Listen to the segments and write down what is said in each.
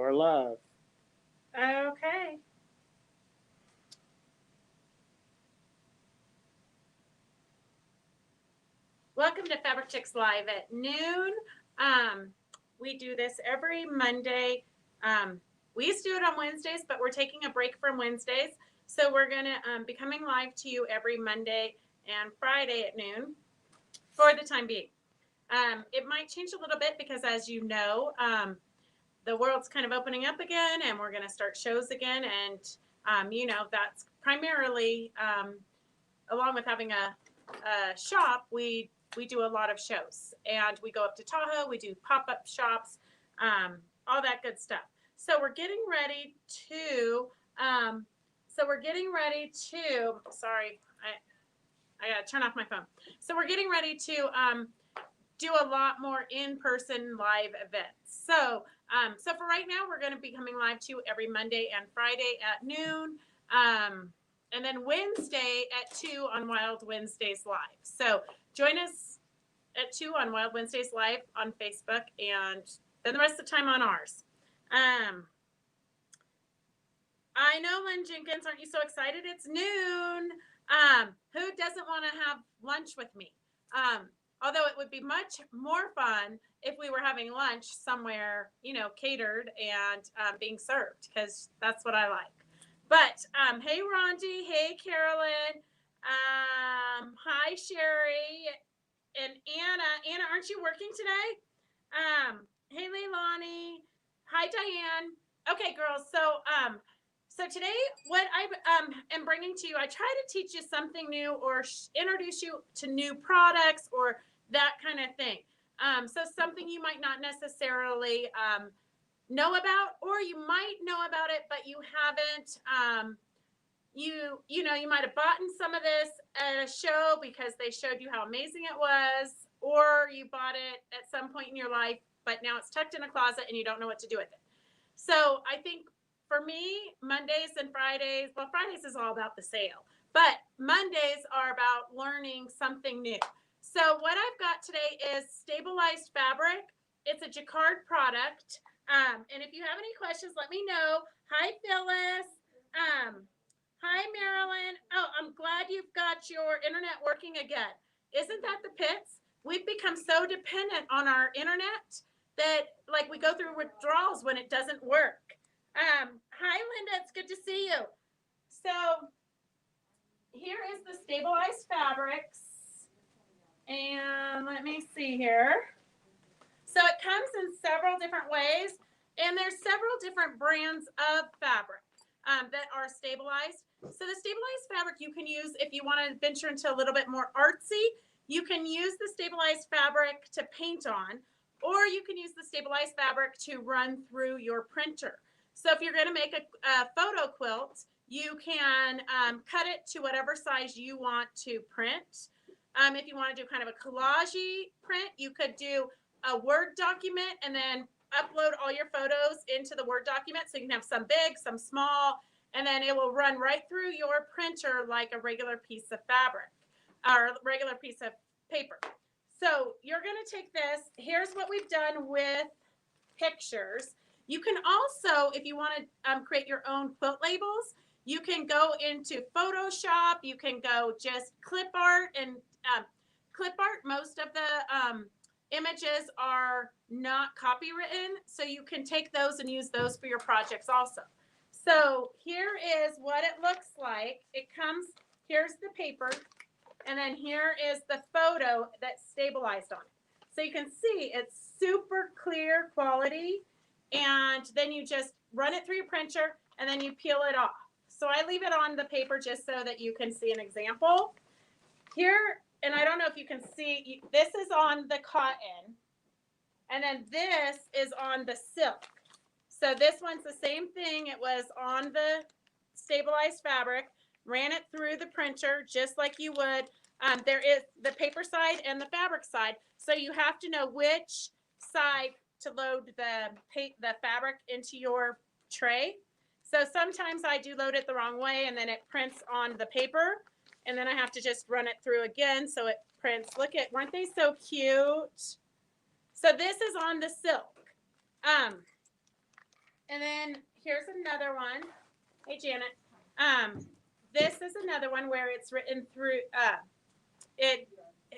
more love. Okay. Welcome to Fabric Chicks Live at noon. We do this every Monday. We used to do it on Wednesdays, but we're taking a break from Wednesdays. So we're going to be coming live to you every Monday and Friday at noon for the time being. It might change a little bit because, as you know, the world's kind of opening up again and we're going to start shows again. And, you know, that's primarily, along with having a shop, we do a lot of shows, and we go up to Tahoe. We do pop-up shops, all that good stuff. So we're getting ready to. Sorry, I gotta turn off my phone. So we're getting ready to do a lot more in-person live events. So for right now, we're going to be coming live to you every Monday and Friday at noon. And then Wednesday at 2 on Wild Wednesdays Live. So join us at 2 on Wild Wednesdays Live on Facebook, and then the rest of the time on ours. I know, Lynn Jenkins, aren't you so excited? It's noon. Who doesn't want to have lunch with me? Although it would be much more fun if we were having lunch somewhere, you know, catered and being served, because that's what I like. But hey, Rondi. Hey, Carolyn. Hi, Sherry. And Anna. Anna, aren't you working today? Hey, Leilani. Hi, Diane. Okay, girls. So today, what I am bringing to you, I try to teach you something new or introduce you to new products or that kind of thing. So something you might not necessarily know about, or you might know about it, but you haven't. You know, you might have bought some of this at a show because they showed you how amazing it was, or you bought it at some point in your life, but now it's tucked in a closet and you don't know what to do with it. So I think for me, Mondays and Fridays, well, Fridays is all about the sale, but Mondays are about learning something new. So what I've got today is stabilized fabric. It's a jacquard product. And if you have any questions, let me know. Hi, Phyllis. Hi, Marilyn. Oh, I'm glad you've got your internet working again. Isn't that the pits? We've become so dependent on our internet that, like, we go through withdrawals when it doesn't work. Hi, Linda. It's good to see you. So here is the stabilized fabrics. And let me see here. So it comes in several different ways, and there's several different brands of fabric that are stabilized. So the stabilized fabric you can use if you want to venture into a little bit more artsy. You can use the stabilized fabric to paint on, or you can use the stabilized fabric to run through your printer. So if you're going to make a photo quilt, you can cut it to whatever size you want to print. If you want to do kind of a collage-y print, you could do a Word document and then upload all your photos into the Word document. So you can have some big, some small, and then it will run right through your printer like a regular piece of fabric or a regular piece of paper. So you're going to take this. Here's what we've done with pictures. You can also, if you want to create your own quilt labels, you can go into Photoshop. You can go just clip art, and clip art, most of the images are not copywritten, so you can take those and use those for your projects also. So here is what it looks like. It comes, here's the paper, and then here is the photo that's stabilized on it. So you can see it's super clear quality, and then you just run it through your printer, and then you peel it off. So I leave it on the paper just so that you can see an example. Here, and I don't know if you can see, this is on the cotton, and then this is on the silk. So this one's the same thing. It was on the stabilized fabric, ran it through the printer just like you would. There is the paper side and the fabric side. So you have to know which side to load the fabric into your tray. So sometimes I do load it the wrong way, and then it prints on the paper, and then I have to just run it through again so it prints. Look at, weren't they so cute? So this is on the silk. And then here's another one. Hey, Janet. This is another one where it's written through, it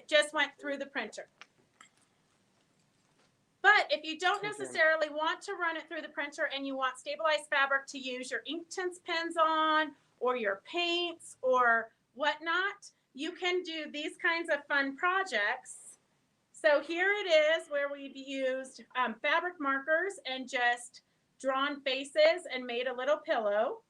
just went through the printer. But if you don't necessarily want to run it through the printer and you want stabilized fabric to use your Inktense pens on or your paints or whatnot, you can do these kinds of fun projects. So here it is where we've used fabric markers and just drawn faces and made a little pillow.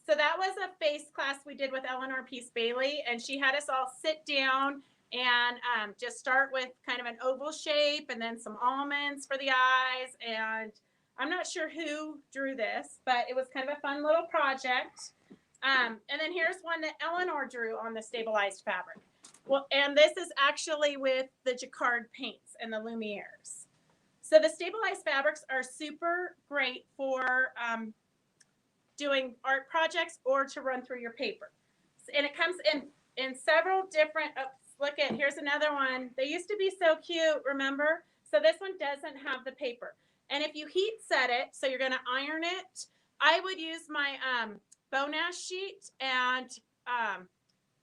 So that was a face class we did with Eleanor Peace Bailey, and she had us all sit down and just start with kind of an oval shape and then some almonds for the eyes. And I'm not sure who drew this, but it was kind of a fun little project. And then here's one that Eleanor drew on the stabilized fabric. Well, and this is actually with the Jacquard paints and the Lumieres. So the stabilized fabrics are super great for doing art projects or to run through your paper. And it comes in several different, look at, here's another one. They used to be so cute, remember? So this one doesn't have the paper. And if you heat set it, so you're gonna iron it, I would use my bone ash sheet and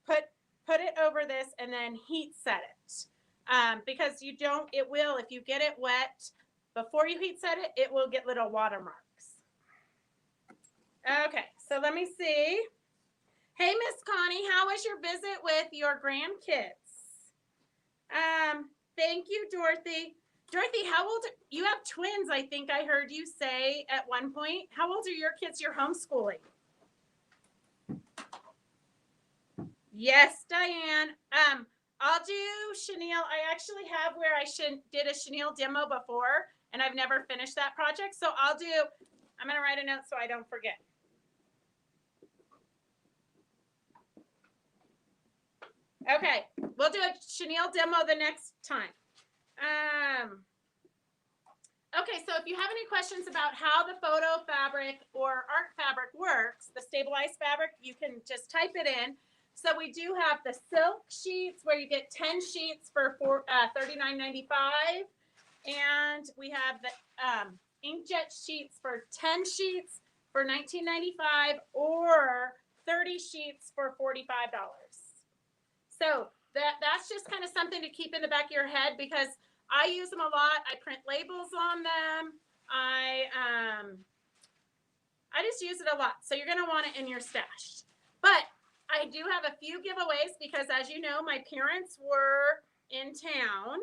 put it over this and then heat set it. Because you don't, it will, if you get it wet before you heat set it, it will get little watermarks. Okay, so let me see. Hey, Miss Connie, how was your visit with your grandkids? Thank you, Dorothy. Dorothy, how old? You have twins, I think I heard you say at one point. How old are your kids you're homeschooling? Yes, Diane. I'll do chenille. I actually have where I did a chenille demo before, and I've never finished that project. So I'm going to write a note so I don't forget. Okay, we'll do a chenille demo the next time. Okay, so if you have any questions about how the photo fabric or art fabric works, the stabilized fabric, you can just type it in. So we do have the silk sheets where you get 10 sheets for $39.95, and we have the inkjet sheets for 10 sheets for $19.95 or 30 sheets for $45. So that's just kind of something to keep in the back of your head because I use them a lot. I print labels on them. I just use it a lot. So you're going to want it in your stash. But I do have a few giveaways because, as you know, my parents were in town.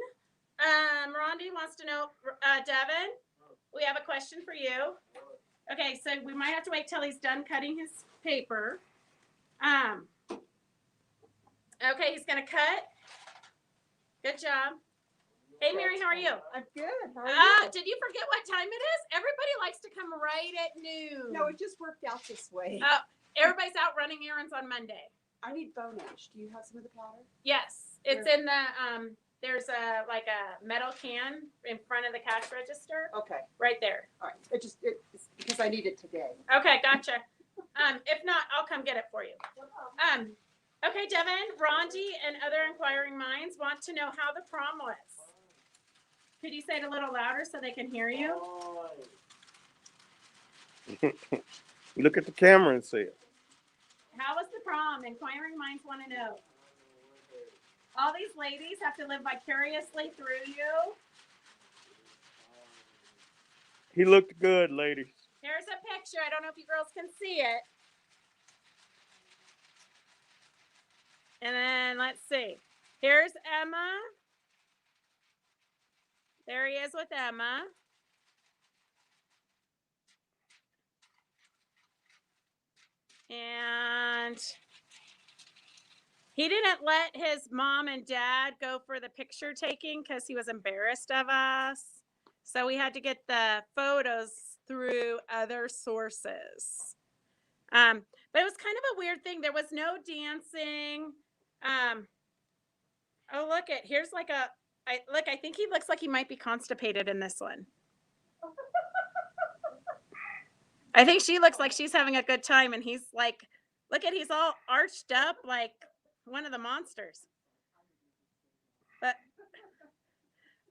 Rondi wants to know, Devin, we have a question for you. Okay, so we might have to wait till he's done cutting his paper. Okay, he's going to cut. Good job. Hey, Mary, how are you? I'm good. How are you? Did you forget what time it is? Everybody likes to come right at noon. No, it just worked out this way. Everybody's out running errands on Monday. I need bone ash. Do you have some of the powder? Yes, it's in the there's a metal can in front of the cash register. Okay. Right there. All right. It's because I need it today. Okay, gotcha. If not, I'll come get it for you. Okay, Devin, Rondi, and other inquiring minds want to know how the prom was. Could you say it a little louder so they can hear you? Look at the camera and say it. How was the prom? Inquiring minds want to know. All these ladies have to live vicariously through you. He looked good, ladies. Here's a picture. I don't know if you girls can see it. And then let's see. Here's Emma. There he is with Emma. And he didn't let his mom and dad go for the picture taking because he was embarrassed of us. So we had to get the photos through other sources. But it was kind of a weird thing. There was no dancing. Oh, look at, here's like I think he looks like he might be constipated in this one. I think she looks like she's having a good time, and he's like, look at, he's all arched up like one of the monsters. But,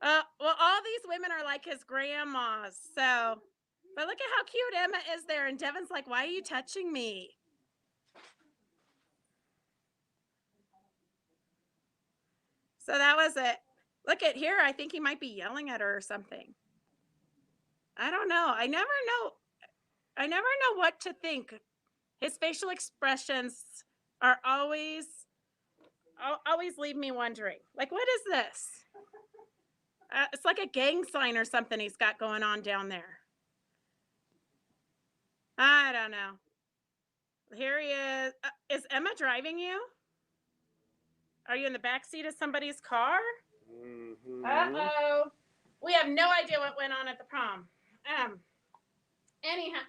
well, all these women are like his grandmas, so But look at how cute Emma is there. And Devin's like, why are you touching me? So that was it. Look at here. I think he might be yelling at her or something. I don't know. I never know what to think. His facial expressions are always leave me wondering. Like, what is this? It's like a gang sign or something he's got going on down there. I don't know. Here he is. Is Emma driving you? Are you in the back seat of somebody's car? Mm-hmm. Uh-oh. We have no idea what went on at the prom. Anyhow,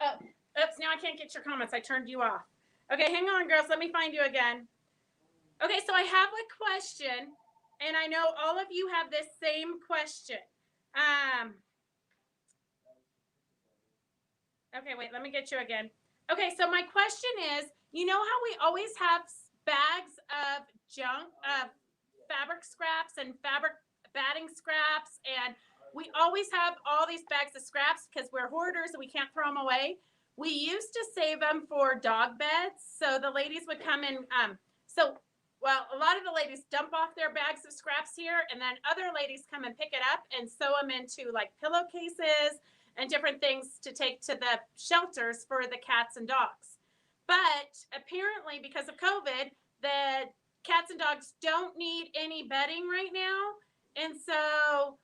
oops, now I can't get your comments. I turned you off. Okay, hang on, girls. Let me find you again. Okay, so I have a question, and I know all of you have this same question. Okay, wait, let me get you again. Okay, so my question is, you know how we always have bags of junk, fabric scraps and fabric batting scraps, and we always have all these bags of scraps because we're hoarders and we can't throw them away. We used to save them for dog beds, so the ladies would come in. Well, a lot of the ladies dump off their bags of scraps here, and then other ladies come and pick it up and sew them into like pillowcases and different things to take to the shelters for the cats and dogs. But apparently, because of COVID, the cats and dogs don't need any bedding right now, and so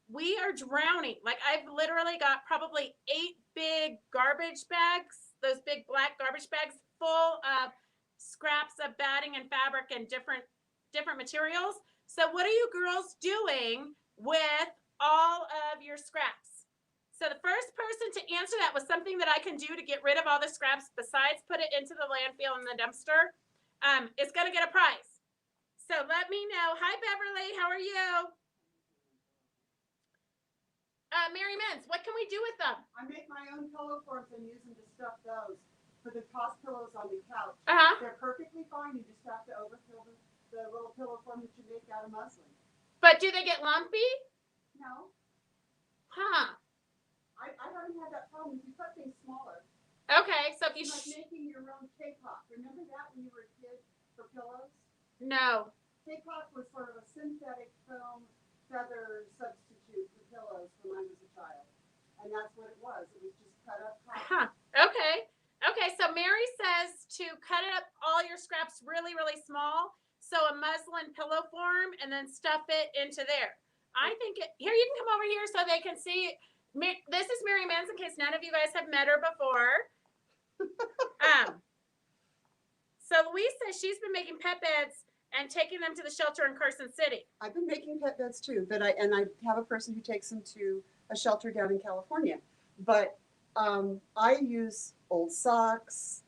we are drowning. Like, I've literally got probably 8 big garbage bags, those big black garbage bags full of scraps of batting and fabric and different materials. So what are you girls doing with all of your scraps? So the first person to answer that with something that I can do to get rid of all the scraps besides put it into the landfill in the dumpster is going to get a prize. So let me know. Hi, Beverly. How are you? Mary Menz, what can we do with them? I make my own pillow forms and use them to stuff those for the toss pillows on the couch. Uh-huh. They're perfectly fine. You just have to overfill the little pillow form that you make out of muslin. But do they get lumpy? No, Huh. I haven't had that problem. If you cut things smaller, Okay, so if you... it's like making your own K-pop. Remember that when you were a kid for pillows? No. K-pop was sort of a synthetic foam feather substitute for pillows when I was a child. And that's what it was. It was just cut up cotton. Huh. Okay. Okay, so Mary says to cut up all your scraps really, really small. So a muslin pillow form and then stuff it into there. I think here, you can come over here so they can see. This is Mary Menz, in case none of you guys have met her before. So Louise says she's been making pet beds and taking them to the shelter in Carson City. I've been making pet beds too, but I have a person who takes them to a shelter down in California. But I use old socks,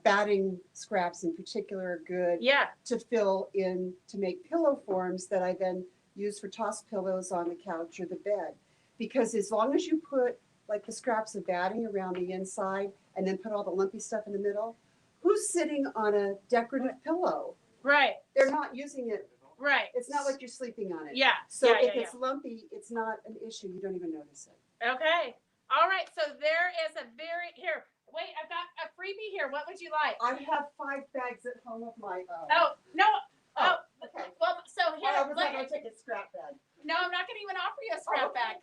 batting scraps in particular are good to fill in to make pillow forms that I then use for toss pillows on the couch or the bed. Because as long as you put like the scraps of batting around the inside and then put all the lumpy stuff in the middle, who's sitting on a decorative pillow? Right. They're not using it. Right. It's not like you're sleeping on it. Yeah. So if it's lumpy, it's not an issue. You don't even notice it. Okay. All right. So there is a here. Wait, I've got a freebie here. What would you like? I have 5 bags at home of my own. Oh, no. Oh, okay. Well, so here. I was like, I'll take a scrap bag. No, I'm not going to even offer you a scrap bag.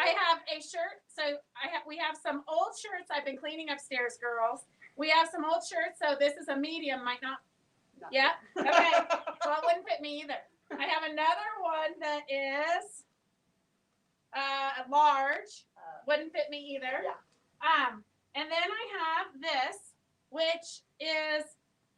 I have a shirt. So we have some old shirts I've been cleaning upstairs, girls. We have some old shirts. So this is a medium, might not. No. Yeah. Okay. Well, it wouldn't fit me either. I have another one that is large. Wouldn't fit me either. Yeah. And then I have this, which is,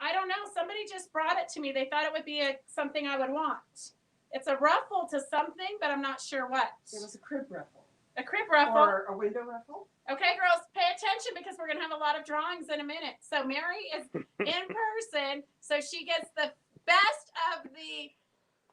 I don't know, somebody just brought it to me. They thought it would be something I would want. It's a ruffle to something, but I'm not sure what. It was a crib ruffle. A crib ruffle. Or a window ruffle. Okay, girls, pay attention because we're going to have a lot of drawings in a minute. So Mary is in person, so she gets the best of the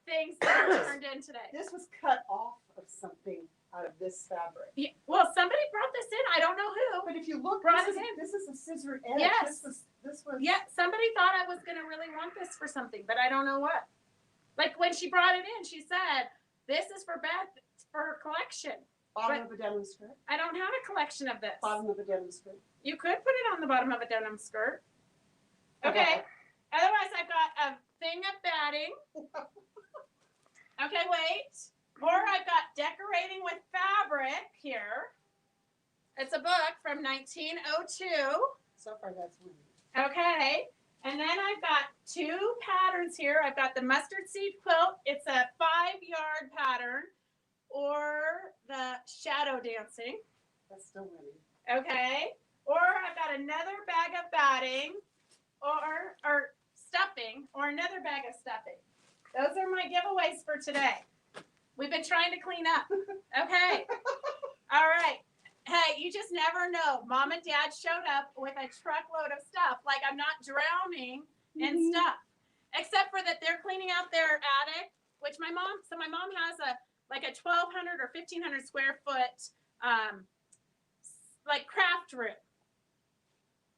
things that are turned in today. This was cut off of something out of this fabric. Yeah, well, somebody brought this in. I don't know who. But if you look, this is a scissor edge. Yes. This was. Yeah, somebody thought I was going to really want this for something, but I don't know what. Like when she brought it in, she said, this is for Beth, for her collection. Bottom of a denim skirt. I don't have a collection of this. Bottom of a denim skirt. You could put it on the bottom of a denim skirt. Okay. Otherwise, I've got a thing of batting. Okay, wait. Or I've got decorating with fabric here. It's a book from 1902. So far, that's winning. Okay. And then I've got two patterns here. I've got the mustard seed quilt. It's a 5-yard pattern. Or the shadow dancing. That's still winning. Okay. Or I've got another bag of batting. Or stuffing. Or another bag of stuffing. Those are my giveaways for today. We've been trying to clean up. Okay. All right. Hey, you just never know. Mom and Dad showed up with a truckload of stuff. Like I'm not drowning in stuff. Except for that they're cleaning out their attic, which my mom has a 1,200 or 1,500 square foot like craft room.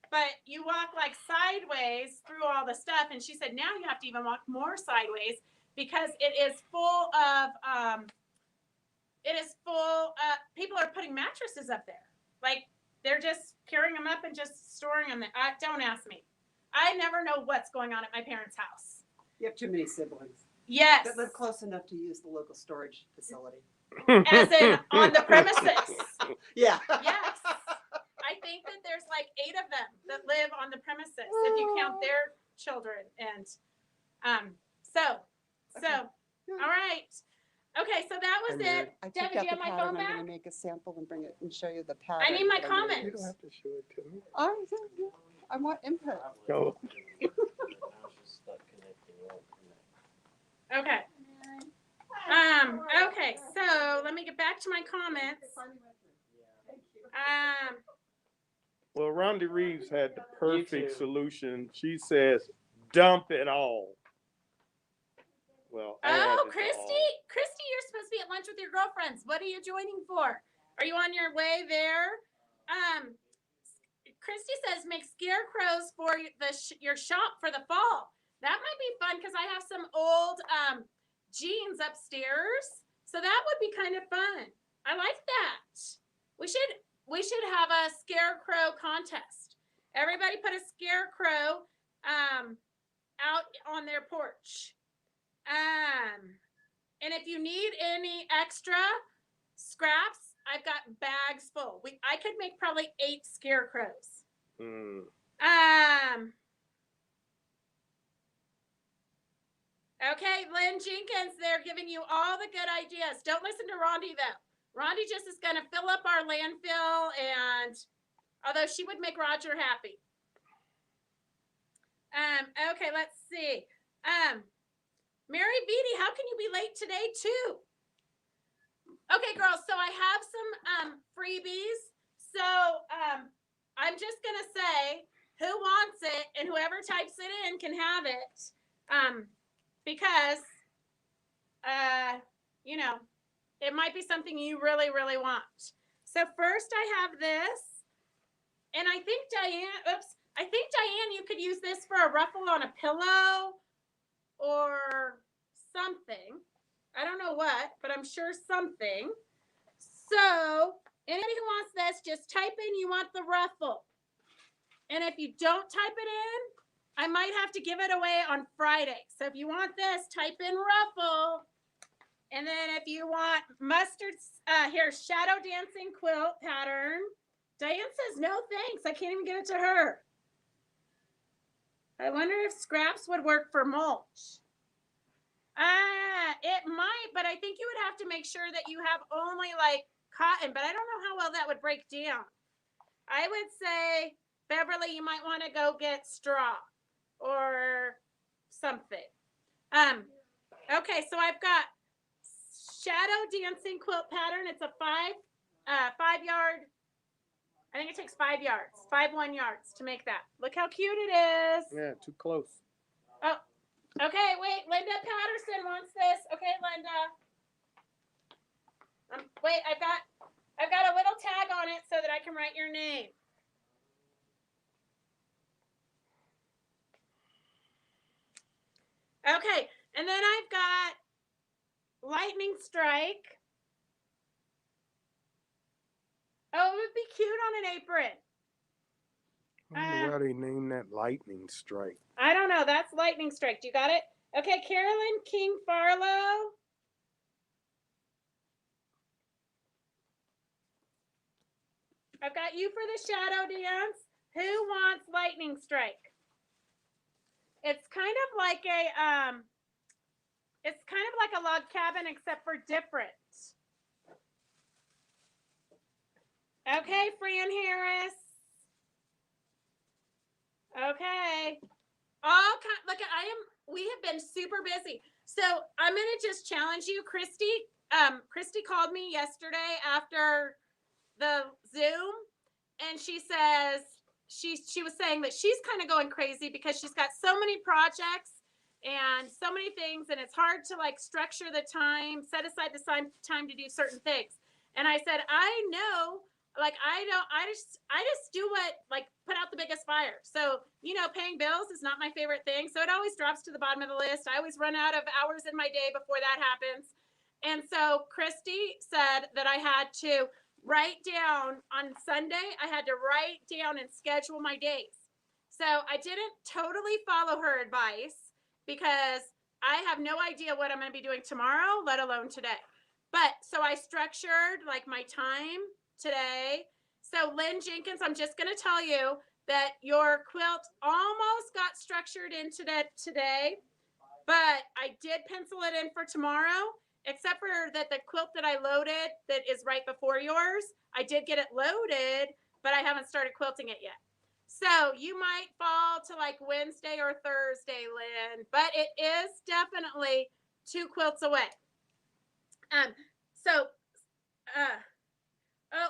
But you walk like sideways through all the stuff, and she said now you have to even walk more sideways because it is full of people are putting mattresses up there. Like they're just carrying them up and just storing them there. Don't ask me. I never know what's going on at my parents' house. You have too many siblings. Yes. That live close enough to use the local storage facility. As in on the premises. Yeah. Yes. I think that there's like 8 of them that live on the premises if you count their children. And all right. Okay, so that was it. I took Debbie, out do you the have my pattern. phone I'm back? going to make a sample and bring it and show you the pattern. I need my that I'm gonna comments. You don't have to show it to me. use. I want input. No. Okay. Okay, so let me get back to my comments. Well, Rhonda Reeves had the perfect solution. She says, dump it all. Well, I added Oh, the Christy, all. Christy, you're supposed to be at lunch with your girlfriends. What are you joining for? Are you on your way there? Christy says make scarecrows for your shop for the fall. That might be fun because I have some old jeans upstairs, so that would be kind of fun. I like that. We should have a scarecrow contest. Everybody put a scarecrow out on their porch. And if you need any extra scraps, I've got bags full. I could make probably 8 scarecrows. Okay, Lynn Jenkins, they're giving you all the good ideas. Don't listen to Rondi though. Rondi just is going to fill up our landfill, and although she would make Roger happy. Okay, let's see. Mary Beatty, how can you be late today too? Okay, girls, so I have some freebies. So I'm just gonna say who wants it, and whoever types it in can have it. Because you know, it might be something you really, really want. So first I have this, and I think Diane, you could use this for a ruffle on a pillow or something. I don't know what, but I'm sure something. So anybody who wants this, just type in you want the ruffle. And if you don't type it in, I might have to give it away on Friday. So if you want this, type in ruffle. And then if you want mustard, here's shadow dancing quilt pattern. Diane says, no thanks. I can't even get it to her. I wonder if scraps would work for mulch. It might, but I think you would have to make sure that you have only like cotton, but I don't know how well that would break down. I would say, Beverly, you might want to go get straw or something. Okay, so I've got shadow dancing quilt pattern. It's a 5-yard. I think it takes 5 yards, 5 1 yards to make that. Look how cute it is. Yeah, too close. Oh, okay. Wait, Linda Patterson wants this. Okay, Linda. Wait, I've got a little tag on it so that I can write your name. Okay, and then I've got lightning strike. cute on an apron. I wonder why they named that lightning strike. I don't know. That's lightning strike. Do you got it? Okay, Carolyn King Farlow. I've got you for the shadow dance. Who wants lightning strike? It's kind of like a log cabin except for different. Okay, Fran Harris. Okay. Look, we have been super busy. So I'm going to just challenge you, Christy. Christy called me yesterday after the Zoom, and she says, she was saying that she's kind of going crazy because she's got so many projects and so many things, and it's hard to like structure the time, set aside the time to do certain things. And I said, I know, like, I just do what, like, put out the biggest fire. So, you know, paying bills is not my favorite thing. So it always drops to the bottom of the list. I always run out of hours in my day before that happens. And so Christy said that I had to write down on Sunday, I had to write down and schedule my days. So I didn't totally follow her advice because I have no idea what I'm going to be doing tomorrow, let alone today. But so I structured like my time today. So Lynn Jenkins, I'm just going to tell you that your quilt almost got structured into that today, but I did pencil it in for tomorrow. Except for that the quilt that I loaded that is right before yours, I did get it loaded, but I haven't started quilting it yet. So you might fall to like Wednesday or Thursday, Lynn, but it is definitely 2 quilts away.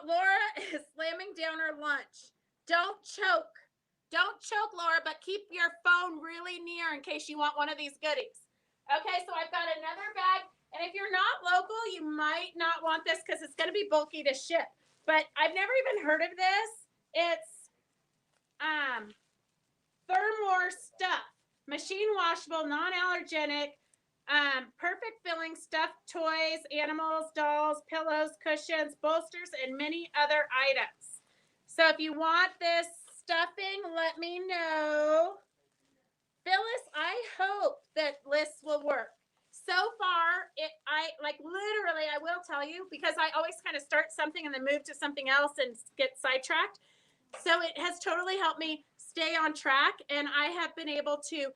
Laura is slamming down her lunch. Don't choke. Don't choke, Laura, but keep your phone really near in case you want one of these goodies. Okay, so I've got another bag. And if you're not local, you might not want this because it's going to be bulky to ship. But I've never even heard of this. It's Thermore stuff. Machine washable, non-allergenic, perfect filling stuffed toys, animals, dolls, pillows, cushions, bolsters, and many other items. So if you want this stuffing, let me know. Phyllis, I hope that lists will work. So far, I will tell you, because I always kind of start something and then move to something else and get sidetracked. So it has totally helped me stay on track. And I have been able to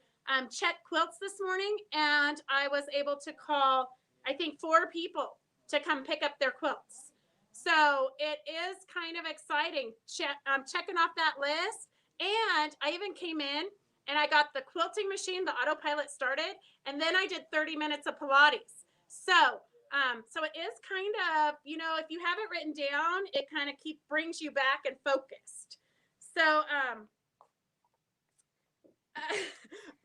check quilts this morning, and I was able to call, I think, 4 people to come pick up their quilts. So it is kind of exciting checking off that list. And I even came in and I got the quilting machine, the autopilot started, and then I did 30 minutes of Pilates. So it is kind of, you know, if you have it written down, it kind of brings you back and focused. So,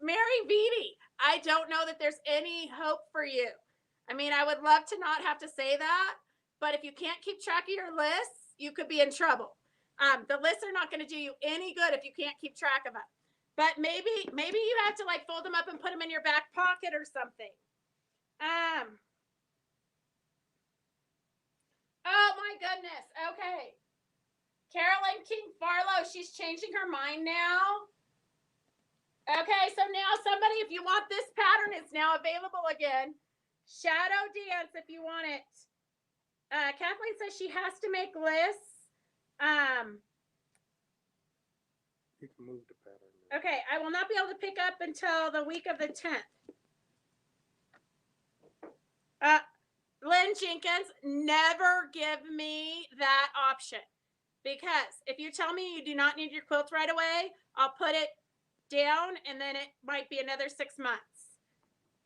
Mary Beatty, I don't know that there's any hope for you. I mean, I would love to not have to say that, but if you can't keep track of your lists, you could be in trouble. The lists are not going to do you any good if you can't keep track of them. But maybe you have to like fold them up and put them in your back pocket or something. Oh my goodness. Okay. Carolyn King Farlow, she's changing her mind now. Okay, so now somebody, if you want this pattern, it's now available again. Shadow dance if you want it. Kathleen says she has to make lists. You can move the pattern. Okay, I will not be able to pick up until the week of the 10th. Lynn Jenkins, never give me that option. Because if you tell me you do not need your quilt right away, I'll put it down and then it might be another 6 months.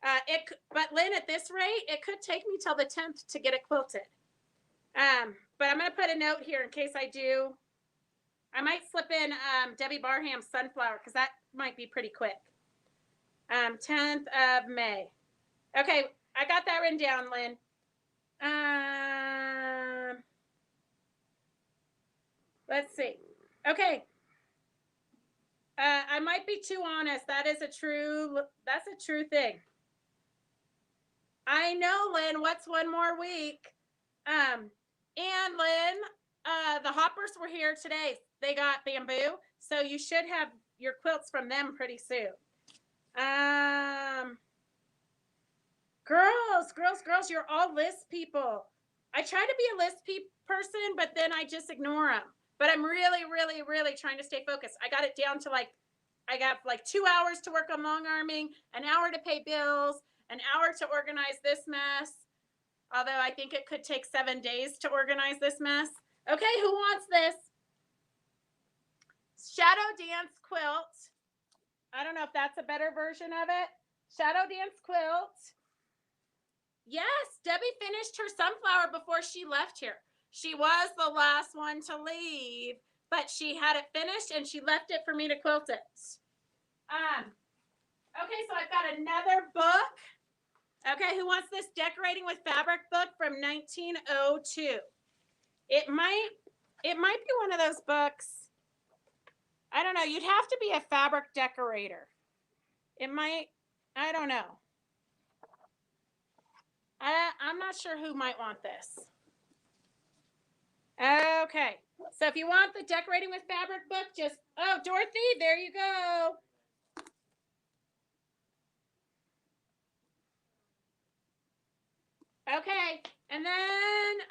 But Lynn, at this rate, it could take me till the 10th to get it quilted. But I'm going to put a note here in case I do. I might slip in Debbie Barham's sunflower because that might be pretty quick. 10th of May. Okay, I got that written down, Lynn. Let's see. Okay. I might be too honest. That's a true thing. I know, Lynn. What's one more week? And Lynn, the hoppers were here today. They got bamboo, so you should have your quilts from them pretty soon. Girls, you're all list people. I try to be a list person, but then I just ignore them. But I'm really trying to stay focused. I got it down to I got 2 hours to work on long arming, an hour to pay bills, an hour to organize this mess. Although I think it could take 7 days to organize this mess. Okay, who wants this? Shadow Dance Quilt. I don't know if that's a better version of it. Shadow Dance Quilt. Yes, Debbie finished her sunflower before she left here. She was the last one to leave, but she had it finished and she left it for me to quilt it. Okay, so I've got another book. Okay, who wants this Decorating with Fabric book from 1902? It might be one of those books. I don't know. You'd have to be a fabric decorator. It might, I don't know. I'm not sure who might want this. Okay, so if you want the Decorating with Fabric book, just, oh, Dorothy, there you go. Okay, and then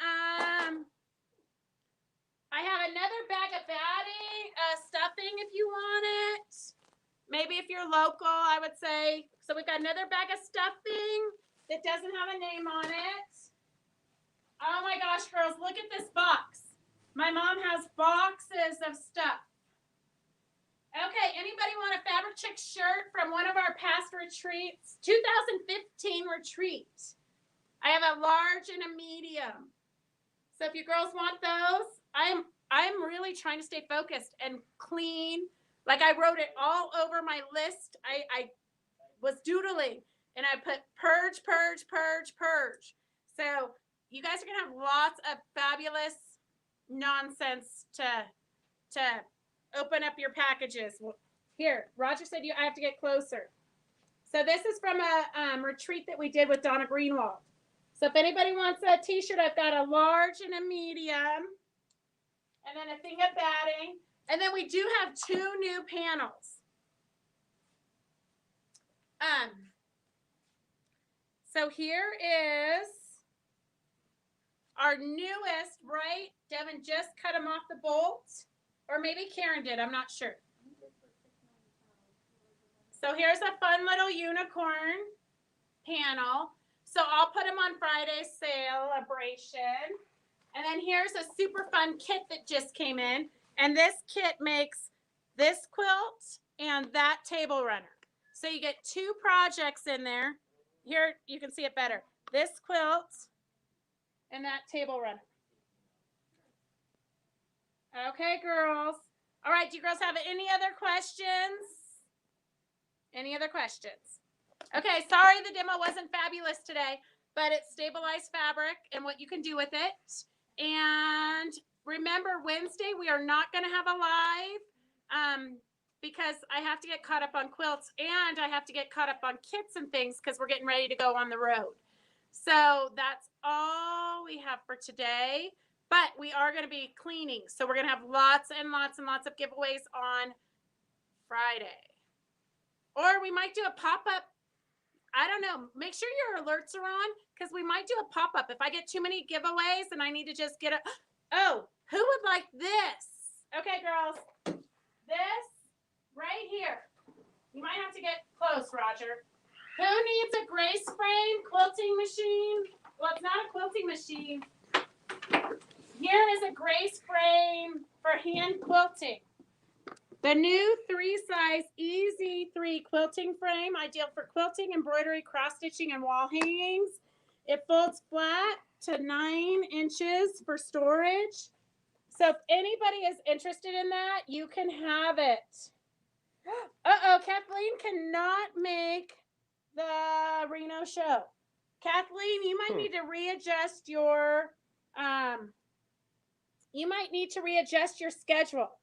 I have another bag of batting, stuffing if you want it. Maybe if you're local, I would say. So we've got another bag of stuffing that doesn't have a name on it. Oh my gosh, girls, look at this box. My mom has boxes of stuff. Okay, anybody want a Fabric Chick shirt from one of our past retreats? 2015 retreat. I have a large and a medium. So if you girls want those, I'm really trying to stay focused and clean. Like I wrote it all over my list. I was doodling and I put purge. So you guys are gonna have lots of fabulous nonsense to open up your packages. Here, Roger said I have to get closer. So this is from a retreat that we did with Donna Greenwald. So if anybody wants a t-shirt, I've got a large and a medium. And then a thing of batting. And then we do have 2 new panels. So here is our newest, right? Devin just cut them off the bolt. Or maybe Karen did, I'm not sure. So here's a fun little unicorn panel. So I'll put them on Friday's celebration. And then here's a super fun kit that just came in. And this kit makes this quilt and that table runner. So you get 2 projects in there. Here, you can see it better. This quilt and that table runner. Okay, girls. All right, do you girls have any other questions? Any other questions? Okay, sorry the demo wasn't fabulous today, but it's stabilized fabric and what you can do with it. And remember, Wednesday, we are not going to have a live because I have to get caught up on quilts and I have to get caught up on kits and things because we're getting ready to go on the road. So that's all we have for today. But we are going to be cleaning. So we're going to have lots and lots and lots of giveaways on Friday. Or we might do a pop-up. I don't know. Make sure your alerts are on because we might do a pop-up. If I get too many giveaways and I need to just get a... Oh, who would like this? Okay, girls. This right here. You might have to get close, Roger. Who needs a Grace Frame quilting machine? Well, it's not a quilting machine. Here is a Grace Frame for hand quilting. The new 3-size Easy 3 quilting frame, ideal for quilting, embroidery, cross-stitching, and wall hangings. It folds flat to 9 inches for storage. So if anybody is interested in that, you can have it. Uh-oh, Kathleen cannot make the Reno show. Kathleen, you might need to readjust your schedule.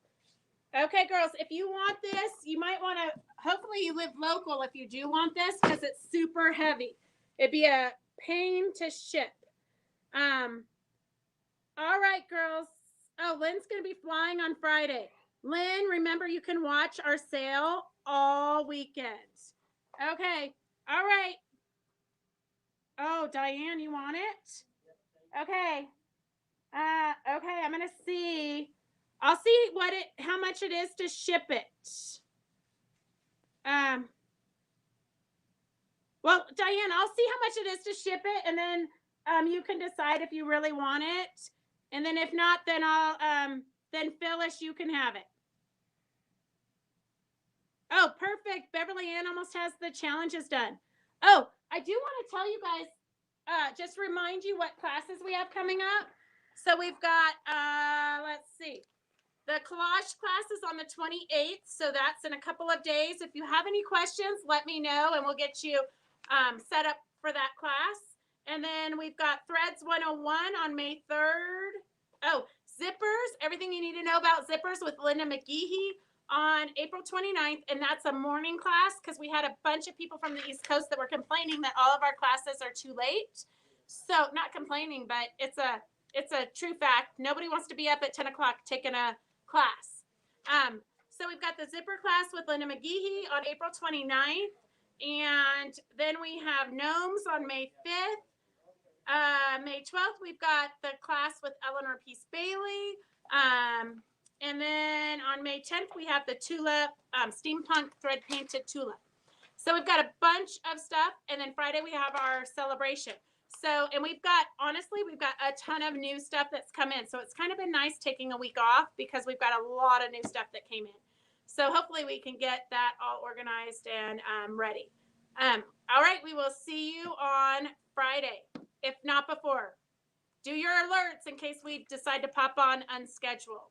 Okay, girls, if you want this, you might want to, hopefully you live local if you do want this because it's super heavy. It'd be a pain to ship. All right, girls, Oh, Lynn's going to be flying on Friday. Lynn, remember you can watch our sale all weekend. Okay. All right. Oh, Diane, you want it? Okay. Okay, I'm gonna see. I'll see how much it is to ship it. Well, Diane, I'll see how much it is to ship it, and then you can decide if you really want it. And then if not, then I'll then Phyllis, you can have it. Oh, perfect. Beverly Ann almost has the challenges done. Oh, I do want to tell you guys, just remind you what classes we have coming up. So we've got, let's see, the collage class is on the 28th. So that's in a couple of days. If you have any questions, let me know and we'll get you set up for that class. And then we've got Threads 101 on May 3rd. Oh, zippers, everything you need to know about zippers with Linda McGeehee on April 29th. And that's a morning class because we had a bunch of people from the East Coast that were complaining that all of our classes are too late. So not complaining, but it's a true fact. Nobody wants to be up at 10 o'clock taking a class. So we've got the zipper class with Linda McGeehee on April 29th. And then we have gnomes on May 5th. May 12th, we've got the class with Eleanor Peace Bailey. And then on May 10th, we have the tulip, steampunk thread painted tulip. So we've got a bunch of stuff. And then Friday, we have our celebration. So, and we've got a ton of new stuff that's come in. So it's kind of been nice taking a week off because we've got a lot of new stuff that came in. So hopefully we can get that all organized and ready. All right, we will see you on Friday, if not before. Do your alerts in case we decide to pop on unscheduled.